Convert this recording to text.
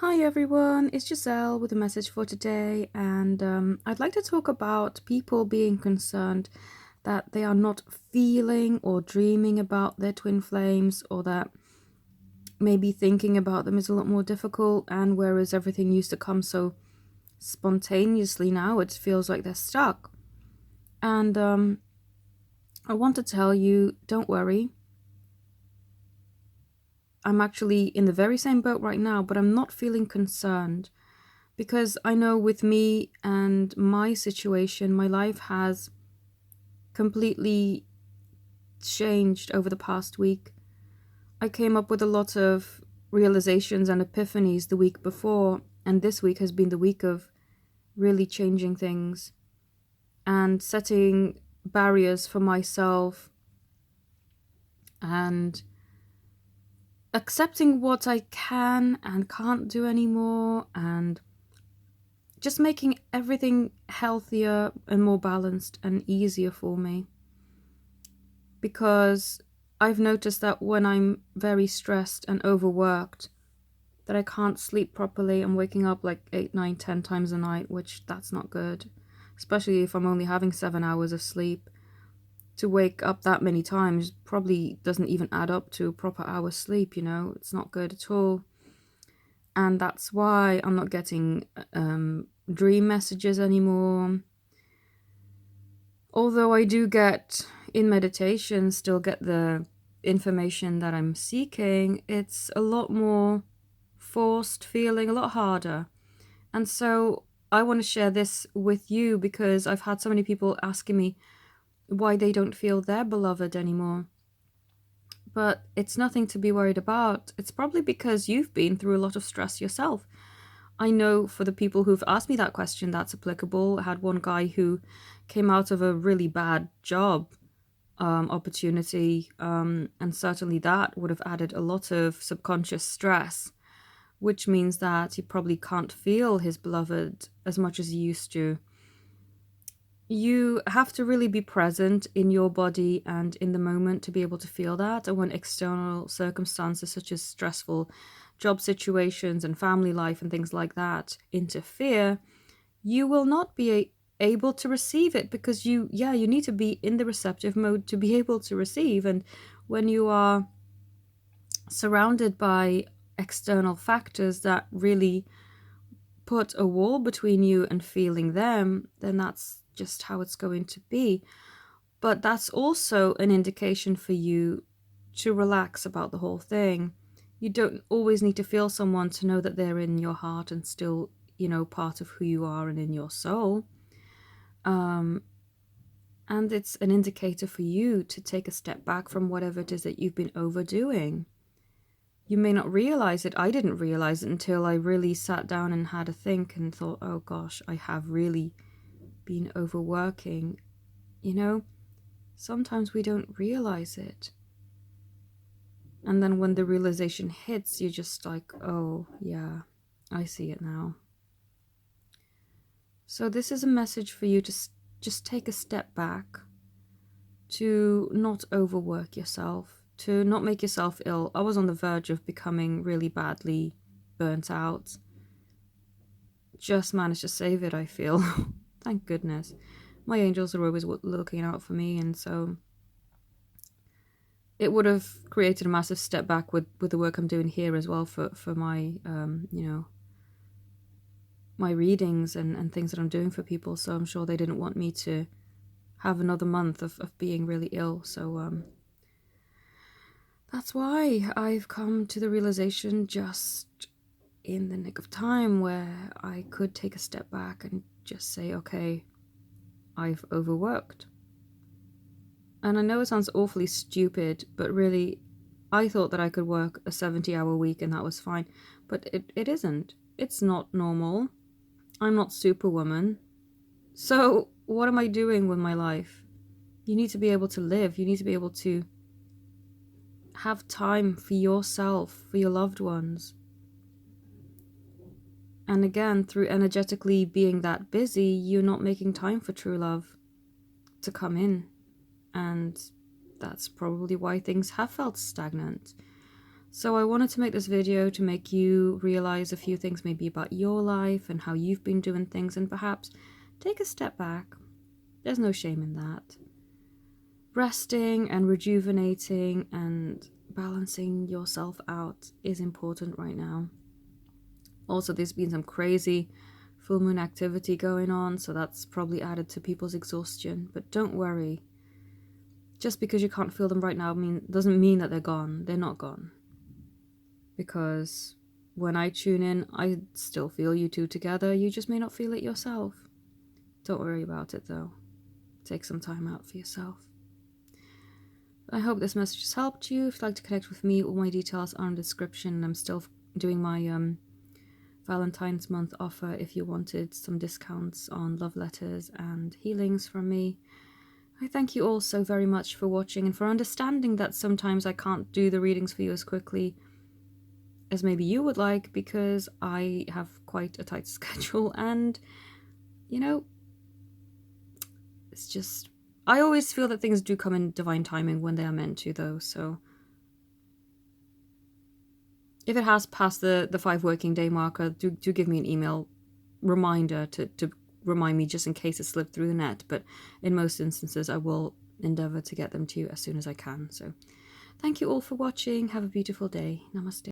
Hi everyone, it's Giselle with a message for today, and I'd like to talk about people being concerned that they are not feeling or dreaming about their twin flames, or that maybe thinking about them is a lot more difficult, and whereas everything used to come so spontaneously, now it feels like they're stuck. And I want to tell you, don't worry. I'm actually in the very same boat right now, but I'm not feeling concerned. Because I know with me and my situation, my life has completely changed over the past week. I came up with a lot of realizations and epiphanies the week before, and this week has been the week of really changing things and setting barriers for myself and accepting what I can and can't do anymore, and just making everything healthier and more balanced and easier for me. Because I've noticed that when I'm very stressed and overworked, that I can't sleep properly. I'm waking up like 8, 9, 10 times a night, which that's not good. Especially if I'm only having 7 hours of sleep. To wake up that many times probably doesn't even add up to a proper hour's sleep, It's not good at all. And that's why I'm not getting dream messages anymore. Although I do get, in meditation, still get the information that I'm seeking, it's a lot more forced feeling, a lot harder. And so I want to share this with you because I've had so many people asking me why they don't feel their beloved anymore. But it's nothing to be worried about. It's probably because you've been through a lot of stress yourself. I know for the people who've asked me that question, that's applicable. I had one guy who came out of a really bad job opportunity, and certainly that would have added a lot of subconscious stress, which means that he probably can't feel his beloved as much as he used to. You have to really be present in your body and in the moment to be able to feel that. And when external circumstances such as stressful job situations and family life and things like that interfere, you will not be able to receive it, because you need to be in the receptive mode to be able to receive. And when you are surrounded by external factors that really put a wall between you and feeling them, then that's just how it's going to be. But that's also an indication for you to relax about the whole thing. You don't always need to feel someone to know that they're in your heart and still, part of who you are and in your soul. Um, and it's an indicator for you to take a step back from whatever it is that you've been overdoing. You may not realize it. I didn't realize it until I really sat down and had a think and thought, oh gosh, I have really been overworking. Sometimes we don't realize it. And then when the realization hits, you're just like, oh, yeah, I see it now. So this is a message for you to just take a step back, to not overwork yourself, to not make yourself ill. I was on the verge of becoming really badly burnt out. Just managed to save it, I feel. Thank goodness. My angels are always looking out for me, and so it would have created a massive step back with the work I'm doing here as well for my my readings and things that I'm doing for people. So I'm sure they didn't want me to have another month of being really ill. So that's why I've come to the realization just in the nick of time where I could take a step back and just say, okay, I've overworked. And I know it sounds awfully stupid, but really, I thought that I could work a 70-hour week and that was fine. But it isn't. It's not normal. I'm not Superwoman. So, what am I doing with my life? You need to be able to live. You need to be able to have time for yourself, for your loved ones. And again, through energetically being that busy, you're not making time for true love to come in. And that's probably why things have felt stagnant. So I wanted to make this video to make you realize a few things maybe about your life and how you've been doing things, and perhaps take a step back. There's no shame in that. Resting and rejuvenating and balancing yourself out is important right now. Also, there's been some crazy full moon activity going on, so that's probably added to people's exhaustion. But don't worry. Just because you can't feel them right now doesn't mean that they're gone. They're not gone. Because when I tune in, I still feel you two together. You just may not feel it yourself. Don't worry about it though. Take some time out for yourself. I hope this message has helped you. If you'd like to connect with me, all my details are in the description. I'm still doing my Valentine's month offer if you wanted some discounts on love letters and healings from me. I thank you all so very much for watching and for understanding that sometimes I can't do the readings for you as quickly as maybe you would like, because I have quite a tight schedule, and you know, it's just, I always feel that things do come in divine timing when they are meant to though, so if it has passed the 5 working day marker, do give me an email reminder to remind me, just in case it slipped through the net, but in most instances I will endeavor to get them to you as soon as I can. So thank you all for watching. Have a beautiful day. Namaste.